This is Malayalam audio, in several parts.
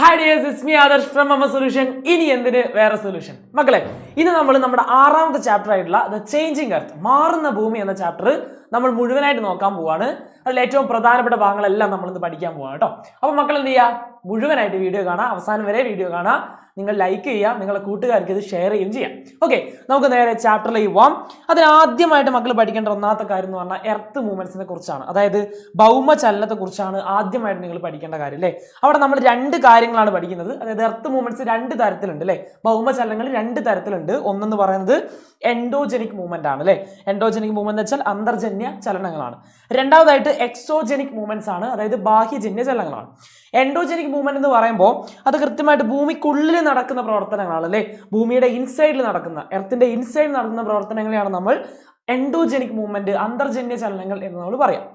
Hi dears, it's me Adarsh from Mama Solution. ഇനി എന്തിന് വേറെ സൊല്യൂഷൻ മക്കളെ, ഇനി നമ്മൾ നമ്മുടെ ആറാമത്തെ ചാപ്റ്റർ ആയിട്ടുള്ള ദ ചേഞ്ചിങ് എർത്ത്, മാറുന്ന ഭൂമി എന്ന ചാപ്റ്റർ നമ്മൾ മുഴുവനായിട്ട് നോക്കാൻ പോവാണ്. അതിൽ ഏറ്റവും പ്രധാനപ്പെട്ട ഭാഗങ്ങളെല്ലാം നമ്മൾ ഇന്ന് പഠിക്കാൻ പോവാണ് കേട്ടോ. അപ്പോൾ മക്കൾ എന്ത് ചെയ്യുക, മുഴുവനായിട്ട് വീഡിയോ കാണാം, അവസാനം വരെ വീഡിയോ കാണാം. നിങ്ങൾ ലൈക്ക് ചെയ്യുക, നിങ്ങളുടെ കൂട്ടുകാർക്ക് ഇത് ഷെയർ ചെയ്യുകയും ചെയ്യാം. ഓക്കെ, നമുക്ക് നേരെ ചാപ്റ്ററിലേക്ക് പോവാം. അതിനാദ്യമായിട്ട് മക്കൾ പഠിക്കേണ്ട ഒന്നാമത്തെ കാര്യം എന്ന് പറഞ്ഞാൽ എർത്ത് മൂവ്മെന്റ്സിനെ കുറിച്ചാണ്, അതായത് ഭൗമചലനത്തെ കുറിച്ചാണ് ആദ്യമായിട്ട് നിങ്ങൾ പഠിക്കേണ്ട കാര്യം അല്ലേ. അവിടെ നമ്മൾ രണ്ട് കാര്യങ്ങളാണ് പഠിക്കുന്നത്, അതായത് എർത്ത് മൂവ്മെന്റ്സ് രണ്ട് തരത്തിലുണ്ട് അല്ലേ. ഭൗമചലനങ്ങൾ രണ്ട് തരത്തിലുണ്ട്. ഒന്നെന്ന് പറയുന്നത് എൻഡോജനിക് മൂവ്മെന്റ് ആണ് അല്ലേ. എൻഡോജനിക് മൂവ്മെന്റ് വെച്ചാൽ അന്തർജന്യ ചലനങ്ങളാണ്. രണ്ടാമതായിട്ട് എക്സോജനിക് മൂവ്മെന്റ്സ് ആണ്, അതായത് ബാഹ്യജന്യ ചലനങ്ങളാണ്. എൻഡോജനിക് മൂവ്മെന്റ് എന്ന് പറയുമ്പോൾ അത് കൃത്യമായിട്ട് ഭൂമിക്കുള്ളിൽ നടക്കുന്ന പ്രവർത്തനങ്ങളാണ് അല്ലേ. ഭൂമിയുടെ ഇൻസൈഡിൽ നടക്കുന്ന, എർത്തിന്റെ ഇൻസൈഡിൽ നടക്കുന്ന പ്രവർത്തനങ്ങളെയാണ് നമ്മൾ എൻഡോജനിക് മൂവ്മെന്റ്, അന്തർജന്യ ചലനങ്ങൾ എന്ന് നമ്മൾ പറയാം.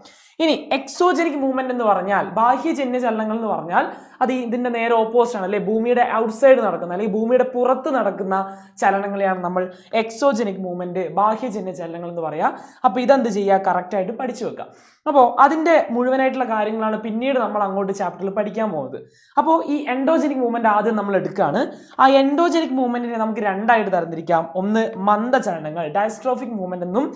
ഇനി എക്സോജനിക് മൂവ്മെന്റ് എന്ന് പറഞ്ഞാൽ, ബാഹ്യജന്യ ചലനങ്ങൾ എന്ന് പറഞ്ഞാൽ അത് ഇതിന്റെ നേരെ ഓപ്പോസിറ്റ് ആണ് അല്ലെ. ഭൂമിയുടെ ഔട്ട്സൈഡ് നടക്കുന്ന അല്ലെങ്കിൽ ഭൂമിയുടെ പുറത്ത് നടക്കുന്ന ചലനങ്ങളെയാണ് നമ്മൾ എക്സോജനിക് മൂവ്മെന്റ്, ബാഹ്യജന്യ ചലനങ്ങൾ എന്ന് പറയാം. അപ്പോൾ ഇതെന്ത് ചെയ്യുക, കറക്റ്റ് ആയിട്ട് പഠിച്ചു വെക്കാം. അപ്പോൾ അതിന്റെ മുഴുവനായിട്ടുള്ള കാര്യങ്ങളാണ് പിന്നീട് നമ്മൾ അങ്ങോട്ട് ചാപ്റ്ററിൽ പഠിക്കാൻ പോകുന്നത്. അപ്പോൾ ഈ എൻഡോജനിക് മൂവ്മെന്റ് ആദ്യം നമ്മൾ എടുക്കുകയാണ്. ആ എൻഡോജനിക് മൂവ്മെന്റിനെ നമുക്ക് രണ്ടായിട്ട് തരംതിരിക്കാം. ഒന്ന് മന്ദചലനങ്ങൾ, ഡയസ്ട്രോഫിക് മൂവ്മെന്റ് എന്നും,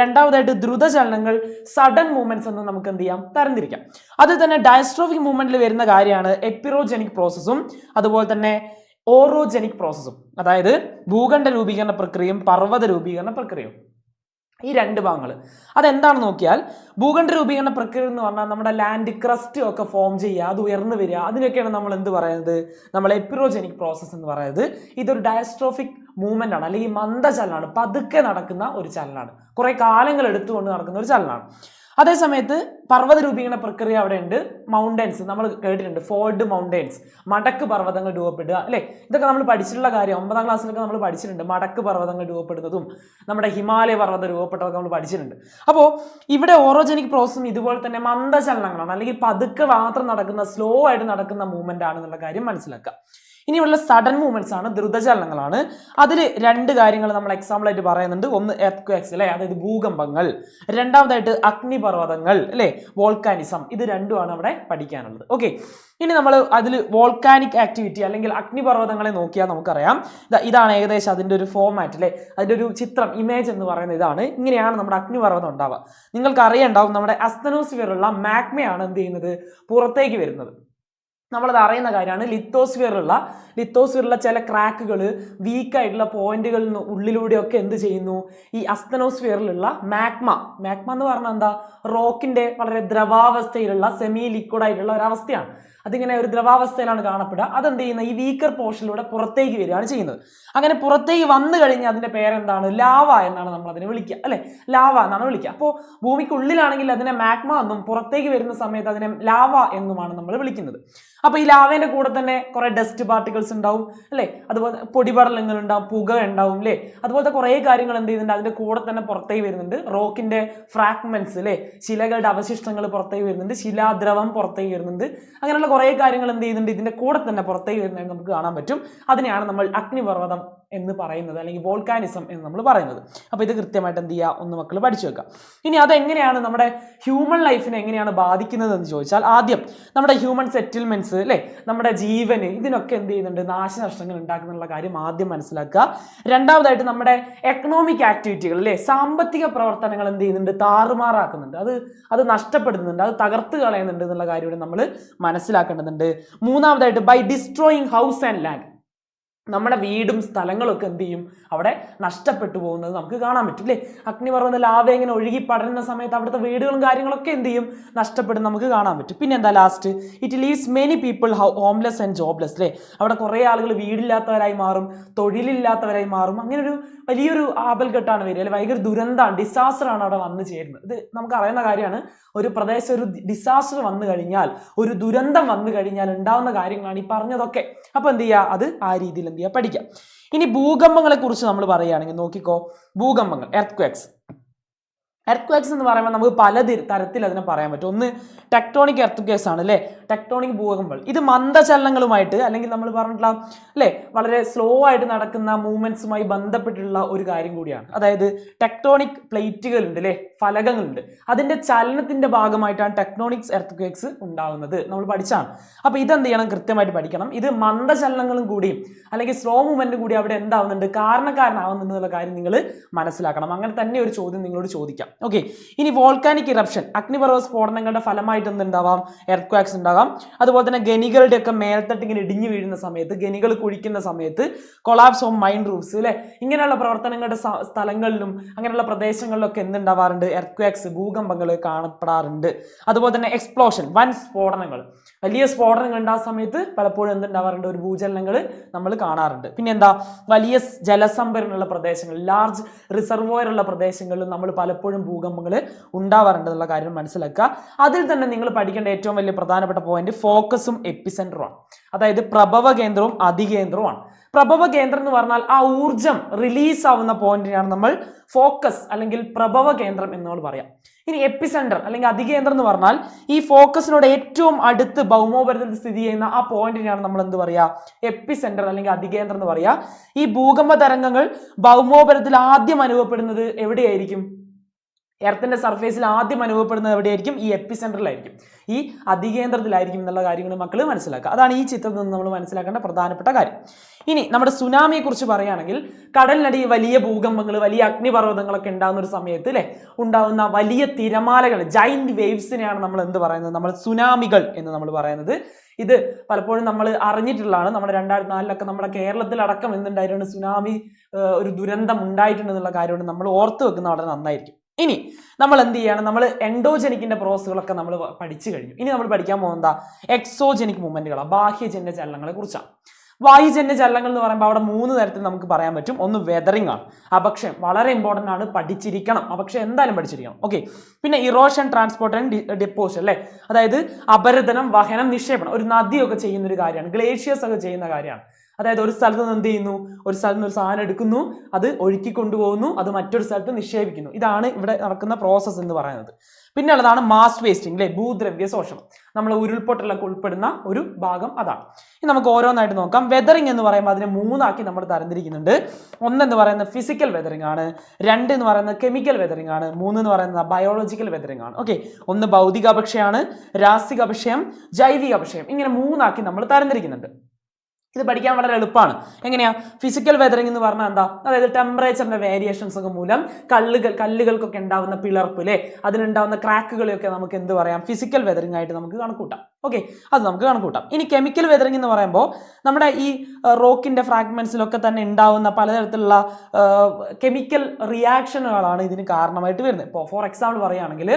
രണ്ടാമതായിട്ട് ദ്രുതചലനങ്ങൾ, സഡൻ മൂവ്മെന്റ്സ് എന്നും നമുക്ക് എന്ത് ചെയ്യാം, തരംതിരിക്കാം. അതിൽ തന്നെ ഡയസ്ട്രോഫിക് മൂവ്മെന്റിൽ വരുന്ന കാര്യമാണ് എപ്പിറോജനിക് പ്രോസസ്സും അതുപോലെ തന്നെ ഓറോജനിക് പ്രോസസ്സും, അതായത് ഭൂഖണ്ഡ രൂപീകരണ പ്രക്രിയയും പർവ്വത രൂപീകരണ പ്രക്രിയയും. ഈ രണ്ട് ഭാഗങ്ങൾ അതെന്താണെന്ന് നോക്കിയാൽ, ഭൂഖണ്ഡ രൂപീകരണ പ്രക്രിയ എന്ന് പറഞ്ഞാൽ നമ്മുടെ ലാൻഡ് ക്രസ്റ്റ് ഒക്കെ ഫോം ചെയ്യുക, അത് ഉയർന്നു വരിക, അതിനൊക്കെയാണ് നമ്മൾ എന്ത് പറയുന്നത്, നമ്മൾ എപ്പിറോജനിക് പ്രോസസ്സ് എന്ന് പറയുന്നത്. ഇതൊരു ഡയസ്ട്രോഫിക് മൂവ്മെന്റ് ആണ്, അല്ലെങ്കിൽ മന്ദചലനമാണ്, പതുക്കെ നടക്കുന്ന ഒരു ചലനമാണ്, കുറെ കാലങ്ങൾ എടുത്തുകൊണ്ട് നടക്കുന്ന ഒരു ചലനമാണ്. അതേസമയത്ത് പർവ്വത രൂപീകരണ പ്രക്രിയ അവിടെ ഉണ്ട്. മൗണ്ടൻസ് നമ്മൾ കേട്ടിട്ടുണ്ട്, ഫോൾഡ് മൗണ്ടൻസ്, മടക്ക് പർവ്വതങ്ങൾ രൂപപ്പെടുക അല്ലെ. ഇതൊക്കെ നമ്മൾ പഠിച്ചിട്ടുള്ള കാര്യം, 9ാം ക്ലാസ്സിലൊക്കെ നമ്മൾ പഠിച്ചിട്ടുണ്ട്. മടക്ക് പർവ്വതങ്ങൾ രൂപപ്പെടുന്നതും നമ്മുടെ ഹിമാലയ പർവ്വതം രൂപപ്പെട്ടതൊക്കെ നമ്മൾ പഠിച്ചിട്ടുണ്ട്. അപ്പോൾ ഇവിടെ ഓറോജനിക് പ്രോസസ്സും ഇതുപോലെ തന്നെ മന്ദചലനങ്ങളാണ്, അല്ലെങ്കിൽ പതുക്കെ മാത്രം നടക്കുന്ന, സ്ലോ ആയിട്ട് നടക്കുന്ന മൂവ്മെന്റ് ആണെന്നുള്ള കാര്യം മനസ്സിലാക്കുക. ഇനിയുള്ള സഡൻ മൂവ്മെന്റ്സ് ആണ്, ദ്രുതചലനങ്ങളാണ്. അതിൽ രണ്ട് കാര്യങ്ങൾ നമ്മൾ എക്സാമ്പിൾ ആയിട്ട് പറയുന്നുണ്ട്. ഒന്ന് എർത്ത്ക്വേക്സ് അല്ലെ, അതായത് ഭൂകമ്പങ്ങൾ. രണ്ടാമതായിട്ട് അഗ്നിപർവ്വതങ്ങൾ അല്ലെ, വോൾക്കാനിസം. ഇത് രണ്ടുമാണ് അവിടെ പഠിക്കാനുള്ളത്. ഓക്കെ, ഇനി നമ്മൾ അതിൽ വോൾക്കാനിക് ആക്ടിവിറ്റി അല്ലെങ്കിൽ അഗ്നിപർവ്വതങ്ങളെ നോക്കിയാൽ നമുക്കറിയാം, ഇതാണ് ഏകദേശം അതിൻ്റെ ഒരു ഫോർമാറ്റ് അല്ലെ, അതിൻ്റെ ഒരു ചിത്രം, ഇമേജ് എന്ന് പറയുന്നത് ഇതാണ്. ഇങ്ങനെയാണ് നമ്മുടെ അഗ്നിപർവ്വതം ഉണ്ടാവുക. നിങ്ങൾക്ക് അറിയുണ്ടാവും, നമ്മുടെ അസ്തനോസ്ഫിയറുള്ള മാഗ്മയാണ് എന്ത് ചെയ്യുന്നത്, പുറത്തേക്ക് വരുന്നത്. നമ്മളത് അറിയുന്ന കാര്യമാണ്. ലിത്തോസ്ഫിയറിലുള്ള ചില ക്രാക്കുകൾ, വീക്കായിട്ടുള്ള പോയിന്റുകളിൽ ഉള്ളിലൂടെയൊക്കെ എന്ത് ചെയ്യുന്നു, ഈ അസ്തനോസ്ഫിയറിലുള്ള മാഗ്മ എന്ന് പറഞ്ഞാൽ എന്താ, റോക്കിന്റെ വളരെ ദ്രവാവസ്ഥയിലുള്ള സെമി ലിക്വിഡ് ആയിട്ടുള്ള ഒരു അവസ്ഥയാണ്. അതിങ്ങനെ ഒരു ദ്രവാവസ്ഥയിലാണ് കാണപ്പെടുക. അതെന്ത് ചെയ്യുന്ന, ഈ വീക്കർ പോർഷനിലൂടെ പുറത്തേക്ക് വരികയാണ് ചെയ്യുന്നത്. അങ്ങനെ പുറത്തേക്ക് വന്നു കഴിഞ്ഞാൽ അതിന്റെ പേരെന്താണ്, ലാവ എന്നാണ് നമ്മൾ അതിനെ വിളിക്കുക അല്ലെ. ലാവ എന്നാണ് വിളിക്കുക. അപ്പോൾ ഭൂമിക്കുള്ളിലാണെങ്കിൽ അതിനെ മാഗ്മ എന്നും, പുറത്തേക്ക് വരുന്ന സമയത്ത് അതിനെ ലാവ എന്നുമാണ് നമ്മൾ വിളിക്കുന്നത്. അപ്പൊ ഈ ലാവേന്റെ കൂടെ തന്നെ കുറെ ഡസ്റ്റ് പാർട്ടിക്കിൾസ് ഉണ്ടാവും അല്ലെ, അതുപോലെ പൊടിപടലങ്ങൾ ഉണ്ടാവും, പുക ഉണ്ടാവും അല്ലെ. അതുപോലത്തെ കുറെ കാര്യങ്ങൾ എന്ത് ചെയ്യുന്നുണ്ട്, അതിന്റെ കൂടെ തന്നെ പുറത്തേക്ക് വരുന്നുണ്ട്. റോക്കിന്റെ ഫ്രാഗ്മെന്റ്സ് അല്ലെ, ശിലകളുടെ അവശിഷ്ടങ്ങൾ പുറത്തേക്ക് വരുന്നുണ്ട്, ശിലാദ്രവം പുറത്തേക്ക് വരുന്നുണ്ട്. അങ്ങനെയുള്ള കുറെ കാര്യങ്ങൾ എന്ത് ചെയ്യുന്നുണ്ട്, ഇതിന്റെ കൂടെ തന്നെ പുറത്തേക്ക് വരുന്നതായിട്ട് നമുക്ക് കാണാൻ പറ്റും. അതിനെയാണ് നമ്മൾ അഗ്നിപർവ്വതം എന്ന് പറയുന്നത്, അല്ലെങ്കിൽ വോൾക്കാനിസം എന്ന് നമ്മൾ പറയുന്നത്. അപ്പൊ ഇത് കൃത്യമായിട്ട് എന്ത് ചെയ്യുക, ഒന്ന് മക്കൾ പഠിച്ചു വെക്കാം. ഇനി അതെങ്ങനെയാണ് നമ്മുടെ ഹ്യൂമൻ ലൈഫിനെ എങ്ങനെയാണ് ബാധിക്കുന്നത് എന്ന് ചോദിച്ചാൽ, ആദ്യം നമ്മുടെ ഹ്യൂമൻ സെറ്റിൽമെന്റ്സ് അല്ലെ, നമ്മുടെ ജീവന്, ഇതിനൊക്കെ എന്ത് ചെയ്യുന്നുണ്ട്, നാശനഷ്ടങ്ങൾ ഉണ്ടാക്കുന്നുള്ള കാര്യം ആദ്യം മനസ്സിലാക്കുക. രണ്ടാമതായിട്ട് നമ്മുടെ എക്കണോമിക് ആക്ടിവിറ്റികൾ അല്ലെ, സാമ്പത്തിക പ്രവർത്തനങ്ങൾ എന്ത് ചെയ്യുന്നുണ്ട്, താറുമാറാക്കുന്നുണ്ട്, അത് നഷ്ടപ്പെടുന്നുണ്ട്, അത് തകർത്ത് കളയുന്നുണ്ട് എന്നുള്ള കാര്യം നമ്മൾ മനസ്സിലാക്കേണ്ടതുണ്ട്. മൂന്നാമതായിട്ട് by destroying house and land, നമ്മുടെ വീടും സ്ഥലങ്ങളൊക്കെ എന്ത് ചെയ്യും, അവിടെ നഷ്ടപ്പെട്ടു പോകുന്നത് നമുക്ക് കാണാൻ പറ്റും അല്ലേ. അഗ്നിപർവ്വത ലാവ ഇങ്ങനെ ഒഴുകി പടരുന്ന സമയത്ത് അവിടുത്തെ വീടുകളും കാര്യങ്ങളൊക്കെ എന്ത് ചെയ്യും, നഷ്ടപ്പെടും നമുക്ക് കാണാൻ പറ്റും. പിന്നെ എന്താ last, it leaves many people homeless and jobless അല്ലേ. അവിടെ കുറേ ആളുകൾ വീടില്ലാത്തവരായി മാറും, തൊഴിലില്ലാത്തവരായി മാറും. അങ്ങനെ ഒരു വലിയൊരു ആപൽഘട്ടാണ് വരിക അല്ലെ, ഭയങ്കര ദുരന്തമാണ്, ഡിസാസ്റ്റർ ആണ് അവിടെ വന്നു ചേരുന്നത്. ഇത് നമുക്ക് അറിയുന്ന കാര്യമാണ്. ഒരു പ്രദേശം ഒരു ഡിസാസ്റ്റർ വന്നു കഴിഞ്ഞാൽ, ഒരു ദുരന്തം വന്നു കഴിഞ്ഞാൽ ഉണ്ടാവുന്ന കാര്യങ്ങളാണ് ഈ പറഞ്ഞതൊക്കെ. അപ്പൊ എന്ത് ചെയ്യുക, അത് ആ രീതിയിൽ എന്ത് ചെയ്യുക, പഠിക്കാം. ഇനി ഭൂകമ്പങ്ങളെ കുറിച്ച് നമ്മൾ പറയുകയാണെങ്കിൽ നോക്കിക്കോ, ഭൂകമ്പങ്ങൾ, എർത്ത്ക്വേക്സ്. എർത്ത്ക്വേക്സ് എന്ന് പറയുമ്പോൾ നമുക്ക് പല തരത്തിൽ അതിനെ പറയാൻ പറ്റും. ഒന്ന് ടെക്ടോണിക് എർത്ത്ക്വേക്സ് ആണ് അല്ലേ, ടെക്ടോണിക് ഭൂകമ്പങ്ങൾ. ഇത് മന്ദചലനങ്ങളുമായിട്ട് അല്ലെങ്കിൽ നമ്മൾ പറഞ്ഞിട്ടുള്ള അല്ലേ വളരെ സ്ലോ ആയിട്ട് നടക്കുന്ന മൂവ്മെന്റ്സുമായി ബന്ധപ്പെട്ടുള്ള ഒരു കാര്യം കൂടിയാണ്. അതായത് ടെക്ടോണിക് പ്ലേറ്റുകൾ ഉണ്ട് അല്ലേ, ഫലകങ്ങളുണ്ട്, അതിന്റെ ചലനത്തിന്റെ ഭാഗമായിട്ടാണ് ടെക്ടോണിക് എർത്ത്ക്വേക്സ് ഉണ്ടാകുന്നത്. നമ്മൾ പഠിച്ചാണ്. അപ്പൊ ഇതെന്ത് ചെയ്യണം, കൃത്യമായിട്ട് പഠിക്കണം. ഇത് മന്ദചലനങ്ങളും കൂടിയും അല്ലെങ്കിൽ സ്ലോ മൂവ്മെന്റ് കൂടി അവിടെ എന്താവുന്നുണ്ട്, കാരണക്കാരനാവുന്നുണ്ട് എന്നുള്ള കാര്യം നിങ്ങൾ മനസ്സിലാക്കണം. അങ്ങനെ തന്നെ ഒരു ചോദ്യം നിങ്ങളോട് ചോദിക്കാം. ഓക്കെ, ഇനി വോൾക്കാനിക് ഇറപ്ഷൻ, അഗ്നിപർവ്വത സ്ഫോടനങ്ങളുടെ ഫലമായിട്ട് എന്തുണ്ടാവാം, എർത്ത്ക്വേക്സ് ഉണ്ടാകാം. അതുപോലെ തന്നെ ഖനികളുടെ ഒക്കെ മേൽത്തട്ട് ഇങ്ങനെ ഇടിഞ്ഞു വീഴുന്ന സമയത്ത്, ഖനികൾ കുഴിക്കുന്ന സമയത്ത്, കൊളാപ്സ് ഓഫ് മൈൻ റൂഫ്സ് അല്ലെ, ഇങ്ങനെയുള്ള പ്രവർത്തനങ്ങളുടെ സ്ഥലങ്ങളിലും അങ്ങനെയുള്ള പ്രദേശങ്ങളിലൊക്കെ എന്തുണ്ടാവാറുണ്ട്, എർത്ത്ക്വേക്സ് ഭൂകമ്പങ്ങൾ കാണപ്പെടാറുണ്ട്. അതുപോലെ തന്നെ എക്സ്പ്ലോഷൻ, വൻ സ്ഫോടനങ്ങൾ, വലിയ സ്ഫോടനങ്ങൾ ഉണ്ടാകുന്ന സമയത്ത് പലപ്പോഴും എന്തുണ്ടാവാറുണ്ട്, ഒരു ഭൂചലനങ്ങൾ നമ്മൾ കാണാറുണ്ട്. പിന്നെ എന്താ, വലിയ ജലസംഭരണമുള്ള പ്രദേശങ്ങൾ, ലാർജ് റിസർവോയർ ഉള്ള പ്രദേശങ്ങളിലും നമ്മൾ പലപ്പോഴും ഭൂകമ്പങ്ങൾ ഉണ്ടാവാറുണ്ട് എന്നുള്ള കാര്യം മനസ്സിലാക്കുക. അതിൽ തന്നെ നിങ്ങൾ പഠിക്കേണ്ട ഏറ്റവും വലിയ പ്രധാനപ്പെട്ട പോയിന്റ് ഫോക്കസും എപ്പിസെന്ററുമാണ്. അതായത് പ്രഭവ കേന്ദ്രവും അതികേന്ദ്രവുമാണ്. പ്രഭവ കേന്ദ്രം എന്ന് പറഞ്ഞാൽ ആ ഊർജം റിലീസ് ആവുന്ന പോയിന്റിനാണ് നമ്മൾ ഫോക്കസ് അല്ലെങ്കിൽ പ്രഭവ കേന്ദ്രം എന്ന് നമ്മൾ പറയാം. ഇനി എപ്പിസെന്റർ അല്ലെങ്കിൽ അതികേന്ദ്രം എന്ന് പറഞ്ഞാൽ ഈ ഫോക്കസിനോട് ഏറ്റവും അടുത്ത് ഭൗമോപരിതലത്തിൽ സ്ഥിതി ചെയ്യുന്ന ആ പോയിന്റിനാണ് നമ്മൾ എന്ത് പറയാ, എപ്പിസെന്റർ അല്ലെങ്കിൽ അതികേന്ദ്രം എന്ന് പറയാ. ഈ ഭൂകമ്പ തരംഗങ്ങൾ ഭൗമോപരിതലത്തിൽ ആദ്യം അനുഭവപ്പെടുന്നത് എവിടെയായിരിക്കും, എർത്തിന്റെ സർഫേസിൽ ആദ്യം അനുഭവപ്പെടുന്നത് എവിടെയായിരിക്കും, ഈ എപ്പിസെന്ററിലായിരിക്കും, ഈ അതികേന്ദ്രത്തിലായിരിക്കും എന്നുള്ള കാര്യങ്ങൾ മക്കൾ മനസ്സിലാക്കുക. അതാണ് ഈ ചിത്രത്തിൽ നിന്ന് നമ്മൾ മനസ്സിലാക്കേണ്ട പ്രധാനപ്പെട്ട കാര്യം. ഇനി നമ്മുടെ സുനാമിയെ കുറിച്ച് പറയുകയാണെങ്കിൽ, കടലിനടി വലിയ ഭൂകമ്പങ്ങൾ, വലിയ അഗ്നിപർവ്വതങ്ങളൊക്കെ ഉണ്ടാകുന്ന ഒരു സമയത്ത് അല്ലെ ഉണ്ടാകുന്ന വലിയ തിരമാലകൾ, ജൈന്റ് വേവ്സിനെയാണ് നമ്മൾ എന്ത് പറയുന്നത്, നമ്മൾ സുനാമികൾ എന്ന് നമ്മൾ പറയുന്നത്. ഇത് പലപ്പോഴും നമ്മൾ അറിഞ്ഞിട്ടുള്ളതാണ്. നമ്മുടെ 2004 നമ്മുടെ കേരളത്തിലടക്കം എന്തുണ്ടായിട്ടുണ്ട്, സുനാമി ഒരു ദുരന്തം ഉണ്ടായിട്ടുണ്ടെന്നുള്ള കാര്യമാണ് നമ്മൾ ഓർത്ത് വെക്കുന്ന വളരെ നന്നായിരിക്കും. ഇനി നമ്മൾ എന്ത് ചെയ്യാണ്, നമ്മൾ എൻഡോജനിക്കിന്റെ പ്രോസസ്സുകളൊക്കെ നമ്മൾ പഠിച്ചു കഴിഞ്ഞു. ഇനി നമ്മൾ പഠിക്കാൻ പോകുന്ന എക്സോജനിക് മൂവ്മെന്റുകളാണ്, ബാഹ്യജന്യ ചലനങ്ങളെ കുറിച്ചാണ്. വായുജന്യ ചലനങ്ങൾ എന്ന് പറയുമ്പോൾ അവിടെ 3 തരത്തിൽ നമുക്ക് പറയാൻ പറ്റും. ഒന്ന് വെതറിംഗ് ആണ്, അപക്ഷയം വളരെ ഇമ്പോർട്ടൻ്റ് ആണ്, പഠിച്ചിരിക്കണം, അപക്ഷയം എന്തായാലും പഠിച്ചിരിക്കണം. ഓക്കെ, പിന്നെ ഇറോഷൻ, ട്രാൻസ്പോർട്ട് ആൻഡ് ഡിപ്പോഷൻ അല്ലേ, അതായത് അപരദനം, വഹനം, നിക്ഷേപണം. ഒരു നദിയൊക്കെ ചെയ്യുന്ന ഒരു കാര്യമാണ്, ഗ്ലേഷ്യേഴ്സ് ഒക്കെ ചെയ്യുന്ന കാര്യമാണ്. അതായത് ഒരു സ്ഥലത്ത് നിന്ന് എന്ത് ചെയ്യുന്നു, ഒരു സ്ഥലത്ത് നിന്ന് ഒരു സാധനം എടുക്കുന്നു, അത് ഒഴുക്കി കൊണ്ടുപോകുന്നു, അത് മറ്റൊരു സ്ഥലത്ത് നിക്ഷേപിക്കുന്നു. ഇതാണ് ഇവിടെ നടക്കുന്ന പ്രോസസ്സ് എന്ന് പറയുന്നത്. പിന്നെ ഉള്ളതാണ് മാസ് വേസ്റ്റിംഗ് അല്ലെ, ഭൂദ്രവ്യ ശോഷണം. നമ്മൾ ഉരുൾപൊട്ടലൊക്കെ ഉൾപ്പെടുന്ന ഒരു ഭാഗം അതാണ്. ഇനി നമുക്ക് ഓരോന്നായിട്ട് നോക്കാം. വെതറിംഗ് എന്ന് പറയുമ്പോൾ അതിനെ 3 ആക്കി നമ്മൾ തരംതിരിക്കുന്നുണ്ട്. 1 എന്ന് പറയുന്നത് ഫിസിക്കൽ വെതറിംഗ് ആണ്, 2 എന്ന് പറയുന്നത് കെമിക്കൽ വെതറിംഗ് ആണ്, 3 എന്ന് പറയുന്നത് ബയോളജിക്കൽ വെതറിംഗ് ആണ്. ഓക്കെ, ഒന്ന് ഭൗതിക അപക്ഷയമാണ്, രാസിക അപക്ഷയം, ജൈവിക അപക്ഷയം, ഇങ്ങനെ 3 ആക്കി നമ്മൾ തരംതിരിക്കുന്നുണ്ട്. ഇത് പഠിക്കാൻ വളരെ എളുപ്പമാണ്. എങ്ങനെയാ, ഫിസിക്കൽ വെതറിംഗ് എന്ന് പറഞ്ഞാൽ എന്താ, അതായത് ടെമ്പറേച്ചറിന്റെ വേരിയേഷൻസ് ഒക്കെ മൂലം കല്ലുകൾക്കൊക്കെ ഉണ്ടാവുന്ന പിളർപ്പ് അല്ലെ, അതിനുണ്ടാവുന്ന ക്രാക്കുകളെയൊക്കെ നമുക്ക് എന്ത് പറയാം, ഫിസിക്കൽ വെതറിംഗ് ആയിട്ട് നമുക്ക് കണക്കൂട്ടാം. ഓക്കെ, അത് നമുക്ക് കണക്കൂട്ടാം. ഇനി കെമിക്കൽ വെതറിംഗ് എന്ന് പറയുമ്പോൾ നമ്മുടെ ഈ റോക്കിന്റെ ഫ്രാഗ്മെന്റ്സിലൊക്കെ തന്നെ ഉണ്ടാവുന്ന പലതരത്തിലുള്ള കെമിക്കൽ റിയാക്ഷനുകളാണ് ഇതിന് കാരണമായിട്ട് വരുന്നത്. ഇപ്പോൾ ഫോർ എക്സാമ്പിൾ പറയുകയാണെങ്കിൽ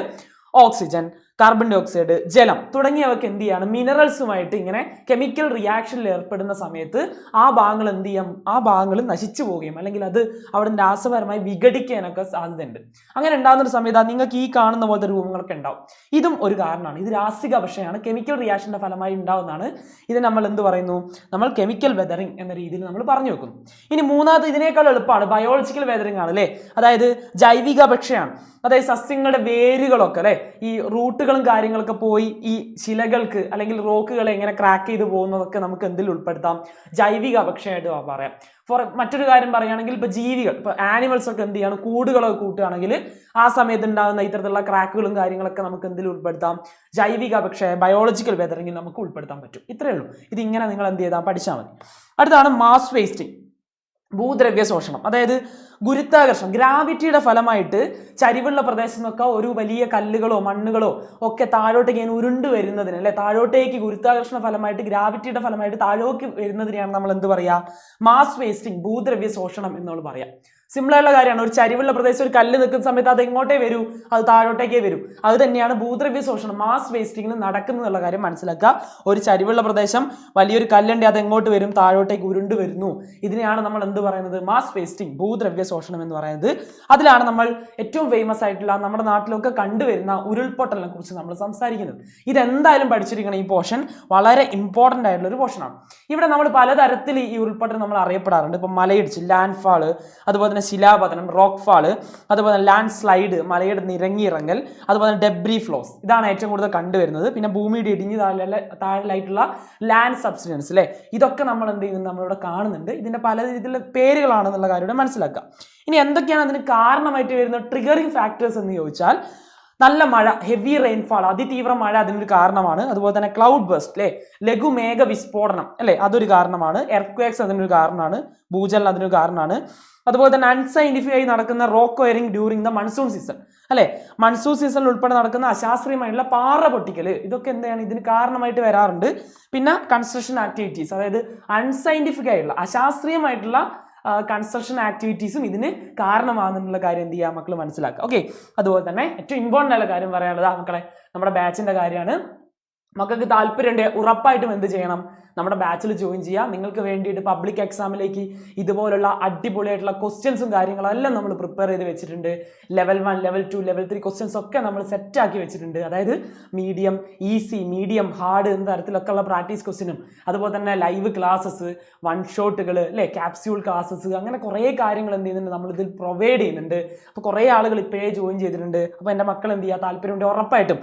ഓക്സിജൻ, കാർബൺ ഡൈ ഓക്സൈഡ്, ജലം തുടങ്ങിയവർക്ക് എന്ത് ചെയ്യാണ്, മിനറൽസുമായിട്ട് ഇങ്ങനെ കെമിക്കൽ റിയാക്ഷനിൽ ഏർപ്പെടുന്ന സമയത്ത് ആ ഭാഗങ്ങൾ എന്ത് ചെയ്യാം, ആ ഭാഗങ്ങൾ നശിച്ചു പോവുകയും അല്ലെങ്കിൽ അത് അവിടെ രാസപരമായി വിഘടിക്കാനൊക്കെ സാധ്യതയുണ്ട്. അങ്ങനെ ഉണ്ടാകുന്ന ഒരു സമയത്ത് നിങ്ങൾക്ക് ഈ കാണുന്ന പോലത്തെ രൂപങ്ങളൊക്കെ ഉണ്ടാവും. ഇതും ഒരു കാരണമാണ്. ഇത് രാസിക അപക്ഷയമാണ്, കെമിക്കൽ റിയാക്ഷന്റെ ഫലമായി ഉണ്ടാവുന്നതാണ്. ഇത് നമ്മൾ എന്ത് പറയുന്നു, നമ്മൾ കെമിക്കൽ വെതറിംഗ് എന്ന രീതിയിൽ നമ്മൾ പറഞ്ഞു വെക്കുന്നു. ഇനി മൂന്നാമത് ഇതിനേക്കാൾ എളുപ്പമാണ്, ബയോളജിക്കൽ വെതറിംഗ് ആണ് അല്ലേ, അതായത് ജൈവിക അപക്ഷയമാണ്. അതായത് സസ്യങ്ങളുടെ വേരുകളൊക്കെ അല്ലെ, ഈ റൂട്ടുകളും കാര്യങ്ങളൊക്കെ പോയി ഈ ശിലകൾക്ക് അല്ലെങ്കിൽ റോക്കുകളെ എങ്ങനെ ക്രാക്ക് ചെയ്ത് പോകുന്നതൊക്കെ നമുക്ക് എന്തിൽ ഉൾപ്പെടുത്താം, ജൈവിക അപക്ഷയമായിട്ട് പറയാം. മറ്റൊരു കാര്യം പറയുകയാണെങ്കിൽ ഇപ്പൊ ജീവികൾ, ഇപ്പൊ ആനിമൽസ് ഒക്കെ എന്ത് ചെയ്യാണ്, കൂടുകളൊക്കെ കൂട്ടുകയാണെങ്കിൽ ആ സമയത്ത് ഉണ്ടാകുന്ന ഇത്തരത്തിലുള്ള ക്രാക്കുകളും കാര്യങ്ങളൊക്കെ നമുക്ക് എന്തിൽ ഉൾപ്പെടുത്താം, ജൈവിക അപക്ഷയ ബയോളജിക്കൽ വെതറിംഗിൽ നമുക്ക് ഉൾപ്പെടുത്താൻ പറ്റും. ഇത്രയേ ഉള്ളൂ. ഇതിങ്ങനെ നിങ്ങൾ എന്ത് ചെയ്താൽ പഠിച്ചാൽ മതി. അടുത്താണ് മാസ് വേസ്റ്റിംഗ്, ഭൂദ്രവ്യ ശോഷണം. അതായത് ഗുരുത്വാകർഷണം, ഗ്രാവിറ്റിയുടെ ഫലമായിട്ട് ചരിവുള്ള പ്രദേശത്തു നിന്നൊക്കെ ഒരു വലിയ കല്ലുകളോ മണ്ണുകളോ ഒക്കെ താഴോട്ടേക്ക് ഇങ്ങനെ ഉരുണ്ട് വരുന്നതിന് അല്ലെ, താഴോട്ടേക്ക് ഗുരുത്വാകർഷണ ഫലമായിട്ട് ഗ്രാവിറ്റിയുടെ ഫലമായിട്ട് താഴോട്ട് വരുന്നതിനെയാണ് നമ്മൾ എന്ത് പറയാ, മാസ് വേസ്റ്റിംഗ്, ഭൂദ്രവ്യ ശോഷണം എന്ന് പറയാം. സിമ്പിൾ ആയിട്ടുള്ള കാര്യമാണ്. ഒരു ചരിവുള്ള പ്രദേശത്ത് ഒരു കല്ല് നിൽക്കുന്ന സമയത്ത് അത് എങ്ങോട്ടേ വരൂ, അത് താഴോട്ടേക്കേ വരൂ. അത് തന്നെയാണ് ഭൂദ്രവ്യ ശോഷണം, മാസ് വേസ്റ്റിംഗിൽ നടക്കുന്നുള്ള കാര്യം മനസ്സിലാക്കുക. ഒരു ചരിവുള്ള പ്രദേശം, വലിയൊരു കല്ലുണ്ട്, അത് എങ്ങോട്ട് വരും, താഴോട്ടേക്ക് ഉരുണ്ട് വരുന്നു. ഇതിനെയാണ് നമ്മൾ എന്ത് പറയുന്നത്, മാസ് വേസ്റ്റിംഗ്, ഭൂദ്രവ്യ ശോഷണം എന്ന് പറയുന്നത്. അതിലാണ് നമ്മൾ ഏറ്റവും ഫേമസ് ആയിട്ടുള്ള നമ്മുടെ നാട്ടിലൊക്കെ കണ്ടുവരുന്ന ഉരുൾപൊട്ടലിനെ കുറിച്ച് നമ്മൾ സംസാരിക്കുന്നത്. ഇതെന്തായാലും പഠിച്ചിരിക്കണം. ഈ പോർഷൻ വളരെ ഇമ്പോർട്ടൻ്റ് ആയിട്ടുള്ള ഒരു പോർഷനാണ്. ഇവിടെ നമ്മൾ പലതരത്തിൽ ഈ ഉരുൾപൊട്ടൽ നമ്മൾ അറിയപ്പെടാറുണ്ട്. ഇപ്പം മലയിടിച്ചിൽ, ലാൻഡ് ഫാള്, അതുപോലെ തന്നെ ശിലാപതനം, റോക്ക് ഫാള്, അതുപോലെ തന്നെ ലാൻഡ് സ്ലൈഡ്, മലയുടെ നിരങ്ങിയിറങ്ങൽ, അതുപോലെ തന്നെ ഡെബ്രി ഫ്ലോസ്, ഇതാണ് ഏറ്റവും കൂടുതൽ കണ്ടുവരുന്നത്. പിന്നെ ഭൂമിയുടെ ഇടിഞ്ഞ് താഴെയായിട്ടുള്ള ലാൻഡ് സബ്സിഡൻസ് അല്ലേ, ഇതൊക്കെ നമ്മൾ എന്ത് ചെയ്യുന്നുണ്ട്, നമ്മളിവിടെ കാണുന്നുണ്ട്. ഇതിന്റെ പല രീതിയിലുള്ള പേരുകളാണെന്നുള്ള കാര്യം മനസ്സിലാക്കുക. ഇനി എന്തൊക്കെയാണ് അതിന് കാരണമായിട്ട് വരുന്ന ട്രിഗറിങ് ഫാക്ടേഴ്സ് എന്ന് ചോദിച്ചാൽ, നല്ല മഴ, ഹെവി റെയിൻഫാൾ, അതിതീവ്ര മഴ അതിനൊരു കാരണമാണ്. അതുപോലെ തന്നെ ക്ലൗഡ് ബസ്റ്റ് അല്ലെ, ലഘുമേഘ വിസ്ഫോടനം അല്ലെ, അതൊരു കാരണമാണ്. എർത്ത്ക്വേക്സ് അതിനൊരു കാരണമാണ്. ഭൂചലനം അതിനൊരു കാരണമാണ്. അതുപോലെ തന്നെ അൺസൈന്റിഫിക് ആയി നടക്കുന്ന rock wiring during the monsoon season അല്ലെ, മൺസൂൺ സീസണിൽ ഉൾപ്പെടെ നടക്കുന്ന അശാസ്ത്രീയമായിട്ടുള്ള പാറ പൊട്ടിക്കല്, ഇതൊക്കെ എന്താണ് ഇതിന് കാരണമായിട്ട് വരാറുണ്ട്. പിന്നെ കൺസ്ട്രക്ഷൻ ആക്ടിവിറ്റീസ്, അതായത് അൺസൈന്റിഫിക് ആയിട്ടുള്ള അശാസ്ത്രീയമായിട്ടുള്ള കൺസ്ട്രക്ഷൻ ആക്ടിവിറ്റീസും ഇതിന് കാരണമാകുന്നുള്ള കാര്യം എന്ത് ചെയ്യുക മക്കൾ മനസ്സിലാക്കുക. ഓക്കെ, അതുപോലെ തന്നെ ഏറ്റവും ഇമ്പോർട്ടൻ്റ് ആയ കാര്യം പറയാനുള്ളത് മക്കളെ നമ്മുടെ ബാച്ചിന്റെ കാര്യമാണ്. മക്കൾക്ക് താല്പര്യമുണ്ട് ഉറപ്പായിട്ടും എന്ത് ചെയ്യണം, നമ്മുടെ ബാച്ചിൽ ജോയിൻ ചെയ്യുക. നിങ്ങൾക്ക് വേണ്ടിയിട്ട് പബ്ലിക് എക്സാമിലേക്ക് ഇതുപോലുള്ള അടിപൊളിയായിട്ടുള്ള ക്വസ്റ്റ്യൻസും കാര്യങ്ങളും എല്ലാം നമ്മൾ പ്രിപ്പയർ ചെയ്ത് വെച്ചിട്ടുണ്ട്. ലെവൽ 1, ലെവൽ 2, ലെവൽ 3 ക്വസ്റ്റ്യൻസ് ഒക്കെ നമ്മൾ സെറ്റ് ആക്കി വെച്ചിട്ടുണ്ട്. അതായത് മീഡിയം, ഈസി, മീഡിയം, ഹാർഡ് എന്ന തരത്തിലൊക്കെ ഉള്ള പ്രാക്ടീസ് ക്വസ്റ്റ്യനും, അതുപോലെ തന്നെ ലൈവ് ക്ലാസ്സസ്, വൺ ഷോട്ടുകൾ അല്ലെ, ക്യാപ്സ്യൂൾ ക്ലാസ്സസ്, അങ്ങനെ കുറേ കാര്യങ്ങൾ എന്ത് ചെയ്യുന്നുണ്ട് നമ്മൾ ഇതിൽ പ്രൊവൈഡ് ചെയ്യുന്നുണ്ട്. അപ്പോൾ കുറേ ആളുകൾ ഇപ്പോഴേ ജോയിൻ ചെയ്തിട്ടുണ്ട്. അപ്പോൾ എൻ്റെ മക്കൾ എന്ത് ചെയ്യുക, താല്പര്യമുണ്ട് ഉറപ്പായിട്ടും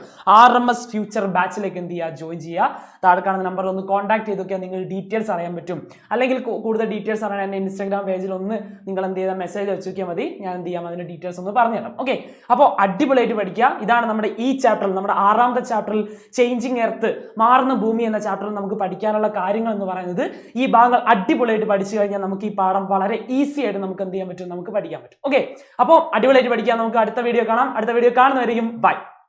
RMS ഫ്യൂച്ചർ ബാച്ചിലേക്ക് എന്ത് ചെയ്യുക, ജോയിൻ ചെയ്യുക. താഴെ കാണുന്ന നമ്പറിൽ ഒന്ന് കോൺടാക്ട് ചെയ്തൊക്കെ നിങ്ങൾ ഡീറ്റെയിൽസ് അറിയാൻ പറ്റും. അല്ലെങ്കിൽ കൂടുതൽ ഡീറ്റെയിൽസ് അറിയാൻ എൻ്റെ ഇൻസ്റ്റാഗ്രാം പേജിൽ ഒന്ന് നിങ്ങൾ എന്ത് ചെയ്താൽ മെസ്സേജ് വെച്ച് നോക്കിയാൽ മതി. ഞാൻ എന്ത് ചെയ്യാം അതിന്റെ ഡീറ്റെയിൽസ് ഒന്ന് പറഞ്ഞു തരാം. ഓക്കെ, അപ്പോൾ അടിപൊളിയായിട്ട് പഠിക്കുക. ഇതാണ് നമ്മുടെ ഈ ചാപ്റ്ററിൽ, നമ്മുടെ 6ാമത്തെ ചാപ്റ്ററിൽ ചേഞ്ചിങ് എർത്ത്, മാറുന്ന ഭൂമി എന്ന ചാപ്റ്ററിൽ നമുക്ക് പഠിക്കാനുള്ള കാര്യങ്ങൾ എന്ന് പറയുന്നത്. ഈ ഭാഗങ്ങൾ അടിപൊളിയായിട്ട് പഠിച്ചു കഴിഞ്ഞാൽ നമുക്ക് ഈ പാഠം വളരെ ഈസി ആയിട്ട് നമുക്ക് എന്ത് ചെയ്യാൻ പറ്റും, നമുക്ക് പഠിക്കാൻ പറ്റും. ഓക്കെ, അപ്പോൾ അടിപൊളിയായിട്ട് പഠിക്കാം. നമുക്ക് അടുത്ത വീഡിയോ കാണാം. അടുത്ത വീഡിയോ കാണുന്നവരെയും ബൈ.